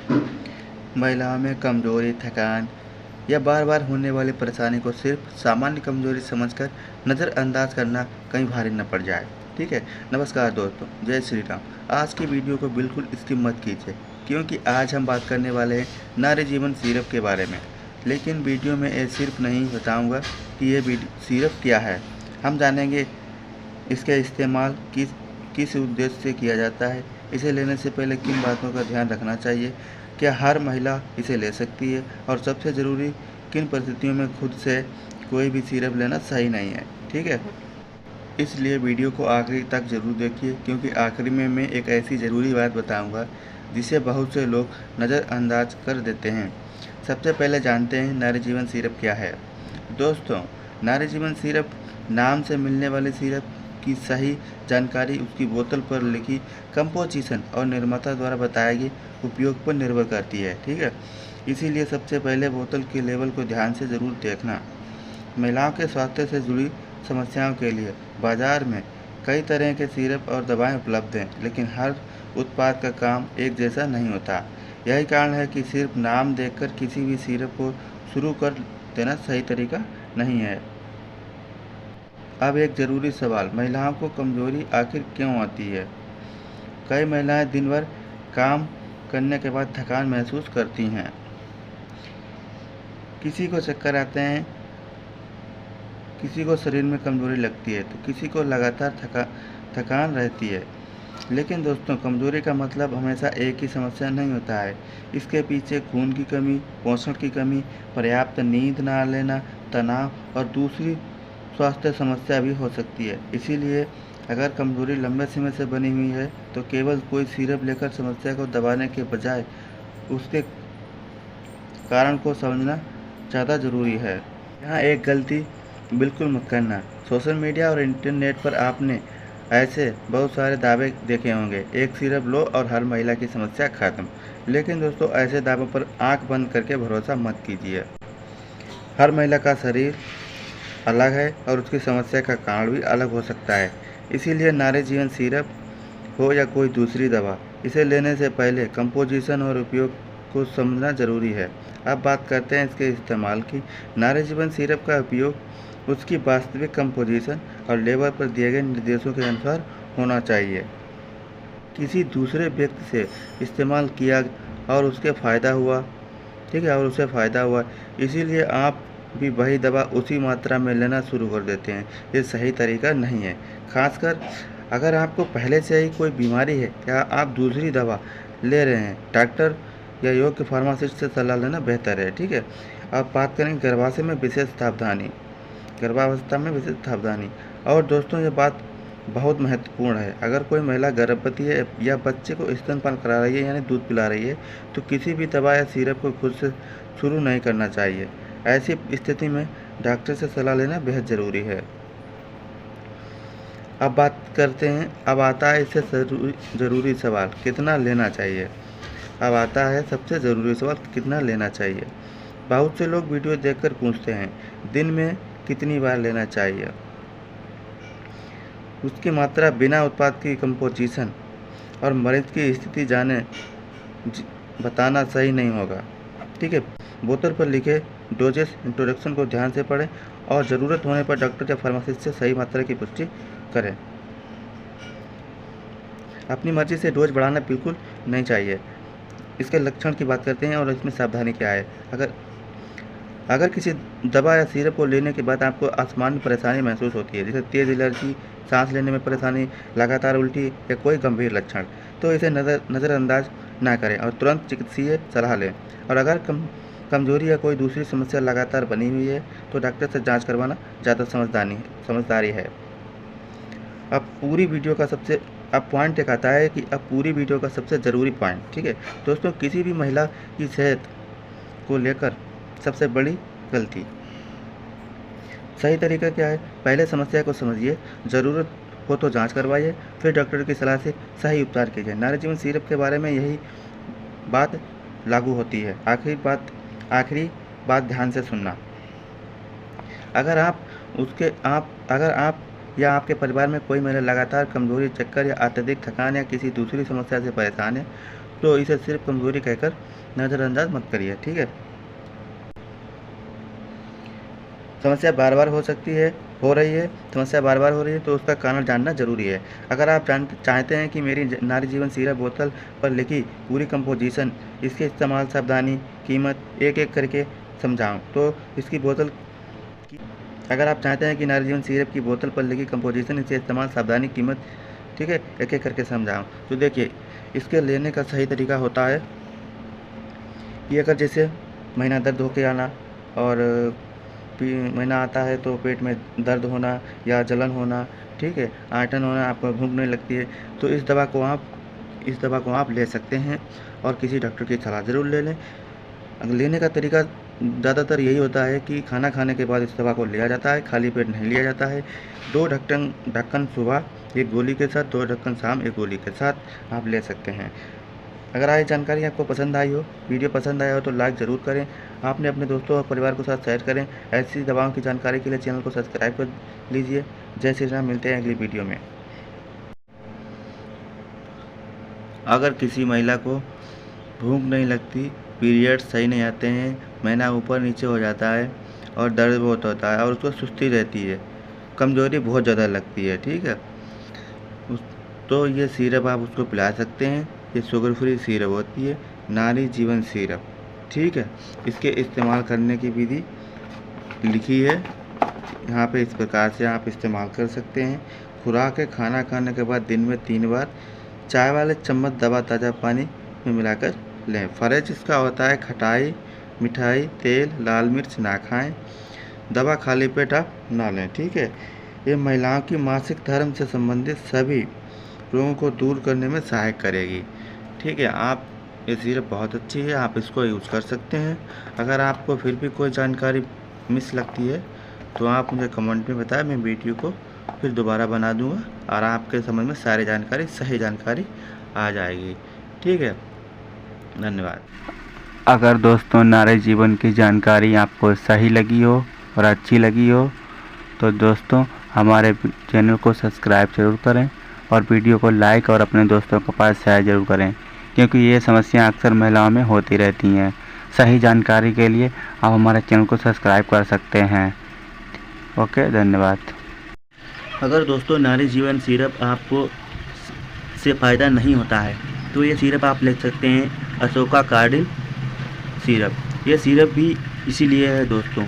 महिलाओं में कमजोरी, थकान या बार बार होने वाली परेशानी को सिर्फ सामान्य कमजोरी समझकर नज़रअंदाज करना कहीं भारी न पड़ जाए। ठीक है। नमस्कार दोस्तों, जय श्री राम। आज की वीडियो को बिल्कुल स्किप मत कीजिए, क्योंकि आज हम बात करने वाले हैं नारी जीवन सिरप के बारे में। लेकिन वीडियो में ये सिर्फ नहीं बताऊंगा कि ये सिरप क्या है। हम जानेंगे इसका इस्तेमाल किस उद्देश्य से किया जाता है, इसे लेने से पहले किन बातों का ध्यान रखना चाहिए, क्या हर महिला इसे ले सकती है, और सबसे ज़रूरी किन परिस्थितियों में खुद से कोई भी सिरप लेना सही नहीं है। ठीक है, इसलिए वीडियो को आखिरी तक ज़रूर देखिए, क्योंकि आखिरी में मैं एक ऐसी ज़रूरी बात बताऊंगा जिसे बहुत से लोग नज़रअंदाज कर देते हैं। सबसे पहले जानते हैं नारी जीवन सिरप क्या है। दोस्तों, नारी जीवन सिरप नाम से मिलने वाले सिरप की सही जानकारी उसकी बोतल पर लिखी कंपोजिशन और निर्माता द्वारा बताए गए उपयोग पर निर्भर करती है। ठीक है, इसीलिए सबसे पहले बोतल के लेबल को ध्यान से ज़रूर देखना। महिलाओं के स्वास्थ्य से जुड़ी समस्याओं के लिए बाजार में कई तरह के सिरप और दवाएं उपलब्ध हैं, लेकिन हर उत्पाद का काम एक जैसा नहीं होता। यही कारण है कि सिर्फ नाम देखकर किसी भी सिरप को शुरू कर देना सही तरीका नहीं है। अब एक ज़रूरी सवाल, महिलाओं को कमजोरी आखिर क्यों आती है? कई महिलाएं दिन भर काम करने के बाद थकान महसूस करती हैं। किसी को चक्कर आते हैं, किसी को शरीर में कमजोरी लगती है, तो किसी को लगातार थकान रहती है। लेकिन दोस्तों, कमजोरी का मतलब हमेशा एक ही समस्या नहीं होता है। इसके पीछे खून की कमी, पोषण की कमी, पर्याप्त नींद ना लेना, तनाव और दूसरी स्वास्थ्य समस्या भी हो सकती है। इसीलिए अगर कमजोरी लंबे समय से बनी हुई है, तो केवल कोई सिरप लेकर समस्या को दबाने के बजाय उसके कारण को समझना ज़्यादा ज़रूरी है। यहाँ एक गलती बिल्कुल मत करना। सोशल मीडिया और इंटरनेट पर आपने ऐसे बहुत सारे दावे देखे होंगे, एक सिरप लो और हर महिला की समस्या खत्म। लेकिन दोस्तों, ऐसे दावों पर आंख बंद करके भरोसा मत कीजिए। हर महिला का शरीर अलग है और उसकी समस्या का कारण भी अलग हो सकता है। इसीलिए नारी जीवन सिरप हो या कोई दूसरी दवा, इसे लेने से पहले कंपोजिशन और उपयोग को समझना ज़रूरी है। अब बात करते हैं इसके इस्तेमाल की। नारी जीवन सिरप का उपयोग उसकी वास्तविक कंपोजिशन और लेबल पर दिए गए निर्देशों के अनुसार होना चाहिए। किसी दूसरे व्यक्ति से इस्तेमाल किया और उसके फ़ायदा हुआ, ठीक है, और उसे फ़ायदा हुआ, इसीलिए आप भी वही दवा उसी मात्रा में लेना शुरू कर देते हैं। ये सही तरीका नहीं है। खासकर अगर आपको पहले से ही कोई बीमारी है या आप दूसरी दवा ले रहे हैं, डॉक्टर या योग्य फार्मासिस्ट से सलाह लेना बेहतर है। ठीक है। अब बात करेंगे गर्भावस्था में विशेष सावधानी। और दोस्तों, ये बात बहुत महत्वपूर्ण है। अगर कोई महिला गर्भवती है या बच्चे को स्तनपान करा रही है, यानी दूध पिला रही है, तो किसी भी दवा या सिरप को खुद से शुरू नहीं करना चाहिए। ऐसी स्थिति में डॉक्टर से सलाह लेना बेहद ज़रूरी है। अब बात करते हैं, अब आता है इससे ज़रूरी सवाल, कितना लेना चाहिए। अब आता है सबसे ज़रूरी सवाल, कितना लेना चाहिए। बहुत से लोग वीडियो देखकर पूछते हैं, दिन में कितनी बार लेना चाहिए। उसकी मात्रा बिना उत्पाद की कंपोजिशन और मरीज की स्थिति जाने बताना सही नहीं होगा। ठीक है। बोतल पर लिखे डोजेस इंट्रोडक्शन को ध्यान से पढ़ें और ज़रूरत होने पर डॉक्टर या फार्मासिस्ट से सही मात्रा की पुष्टि करें। अपनी मर्जी से डोज बढ़ाना बिल्कुल नहीं चाहिए। इसके लक्षण की बात करते हैं और इसमें सावधानी क्या है। अगर किसी दवा या सिरप को लेने के बाद आपको असामान्य परेशानी महसूस होती है, जैसे तेज़ एलर्जी, सांस लेने में परेशानी, लगातार उल्टी या कोई गंभीर लक्षण, तो इसे नज़रअंदाज ना करें और तुरंत चिकित्सकीय सलाह लें। और अगर कमजोरी या कोई दूसरी समस्या लगातार बनी हुई है, तो डॉक्टर से जांच करवाना ज़्यादा समझदारी है। अब पॉइंट एक आता है कि अब पूरी वीडियो का सबसे ज़रूरी पॉइंट। ठीक है दोस्तों, किसी भी महिला की सेहत को लेकर सबसे बड़ी गलती। सही तरीका क्या है? पहले समस्या को समझिए, ज़रूरत हो तो जांच करवाइए, फिर डॉक्टर की सलाह से सही उपचार कीजिए। नारी जीवन सिरप के बारे में यही बात लागू होती है। आखिरी बात ध्यान से सुनना। अगर आप या आपके परिवार में कोई महिला लगातार कमजोरी, चक्कर या अत्यधिक थकान या किसी दूसरी समस्या से परेशान है, तो इसे सिर्फ कमज़ोरी कहकर नज़रअंदाज मत करिए, ठीक है। समस्या बार बार हो रही है, समस्या बार बार हो रही है तो उसका कारण जानना जरूरी है। अगर आप चाहते हैं कि मेरी नारी जीवन सिरप बोतल पर लिखी पूरी कंपोजिशन, इसके इस्तेमाल, सावधानी, कीमत एक एक करके समझाऊं, तो इसकी बोतल अगर आप चाहते हैं कि नारी जीवन सिरप की बोतल पर लिखी कंपोजिशन, इसके इस्तेमाल, सावधानी, कीमत, ठीक है, एक एक करके समझाऊं, तो देखिए इसके लेने का सही तरीका होता है कि अगर जैसे महीना दर्द होके आना और महीना आता है तो पेट में दर्द होना या जलन होना, ठीक है, आयतन होना, आपको भूख नहीं लगती है, तो इस दवा को आप ले सकते हैं और किसी डॉक्टर की सलाह ज़रूर ले लें। लेने का तरीका ज़्यादातर यही होता है कि खाना खाने के बाद इस दवा को लिया जाता है, खाली पेट नहीं लिया जाता है। 2 ढक्कन सुबह 1 गोली के साथ, 2 ढक्कन शाम 1 गोली के साथ आप ले सकते हैं। अगर आज जानकारी आपको पसंद आई हो, वीडियो पसंद आया हो तो लाइक ज़रूर करें। आपने अपने दोस्तों और परिवार के साथ शेयर करें। ऐसी दवाओं की जानकारी के लिए चैनल को सब्सक्राइब कर लीजिए। जय श्री राम, मिलते हैं अगली वीडियो में। अगर किसी महिला को भूख नहीं लगती, पीरियड सही नहीं आते हैं, महीना ऊपर नीचे हो जाता है और दर्द बहुत होता है और उसको सुस्ती रहती है, कमज़ोरी बहुत ज़्यादा लगती है, ठीक है, तो ये सिरप आप उसको पिला सकते हैं। ये शुगर फ्री सिरप होती है, नारी जीवन सिरप, ठीक है। इसके इस्तेमाल करने की विधि लिखी है यहाँ पे, इस प्रकार से आप इस्तेमाल कर सकते हैं। खुराक है, खाना खाने के बाद दिन में 3 बार चाय वाले चम्मच दवा ताज़ा पानी में मिलाकर लें। फ़र्ज इसका होता है खटाई, मिठाई, तेल, लाल मिर्च ना खाएं। दवा खाली पेट आप ना लें, ठीक है। ये महिलाओं की मासिक धर्म से संबंधित सभी रोगों को दूर करने में सहायक करेगी, ठीक है। आप ये सिरप बहुत अच्छी है, आप इसको यूज़ कर सकते हैं। अगर आपको फिर भी कोई जानकारी मिस लगती है तो आप मुझे कमेंट में बताएं, मैं वीडियो को फिर दोबारा बना दूंगा और आपके समझ में सारी जानकारी, सही जानकारी आ जाएगी, ठीक है। धन्यवाद। अगर दोस्तों नारी जीवन की जानकारी आपको सही लगी हो और अच्छी लगी हो तो दोस्तों हमारे चैनल को सब्सक्राइब जरूर करें और वीडियो को लाइक और अपने दोस्तों के पास शेयर जरूर करें, क्योंकि ये समस्याएं अक्सर महिलाओं में होती रहती हैं। सही जानकारी के लिए आप हमारे चैनल को सब्सक्राइब कर सकते हैं। ओके, धन्यवाद। अगर दोस्तों नारी जीवन सिरप आपको से फ़ायदा नहीं होता है तो ये सिरप आप ले सकते हैं, अशोका कार्डिल सिरप। ये सिरप भी इसीलिए है दोस्तों,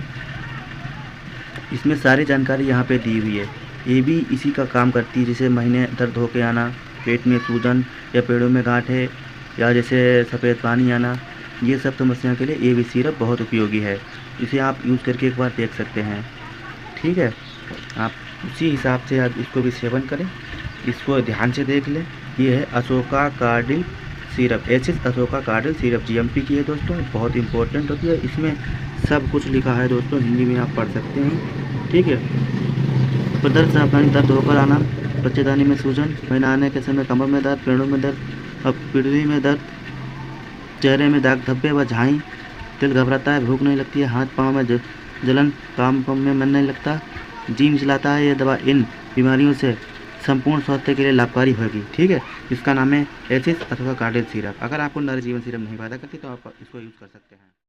इसमें सारी जानकारी यहाँ पे दी हुई है। ये भी इसी का काम करती है, जैसे महीने दर्द होके आना, पेट में सूजन या पेड़ों में गांठें या जैसे सफ़ेद पानी आना, ये सब समस्याओं के लिए ये भी सिरप बहुत उपयोगी है। इसे आप यूज़ करके एक बार देख सकते हैं, ठीक है। आप उसी हिसाब से आप इसको भी सेवन करें, इसको ध्यान से देख लें। ये है Ashoka Cardil syrup, Ashoka Cardil syrup GMP की है दोस्तों, बहुत इंपॉर्टेंट होती है। इसमें सब कुछ लिखा है दोस्तों, हिंदी में आप पढ़ सकते हैं, ठीक है। प्रदर्द सावधानी, दर्द होकर आना, बच्चेदानी में सूजन, महीना आने के समय कमर में दर्द, पेड़ों में दर्द, अब पीढ़ी में दर्द, चेहरे में दाग धब्बे व झाई, दिल घबराता है, भूख नहीं लगती है, हाथ पाँव में जलन, काम में मन नहीं लगता, जी मिचलाता है। ये दवा इन बीमारियों से संपूर्ण स्वास्थ्य के लिए लाभकारी होगी, ठीक है। इसका नाम है एसिस अथवा कार्डिल सिरप। अगर आपको नारी जीवन सिरप नहीं फायदा करती तो आप इसको यूज़ कर सकते हैं।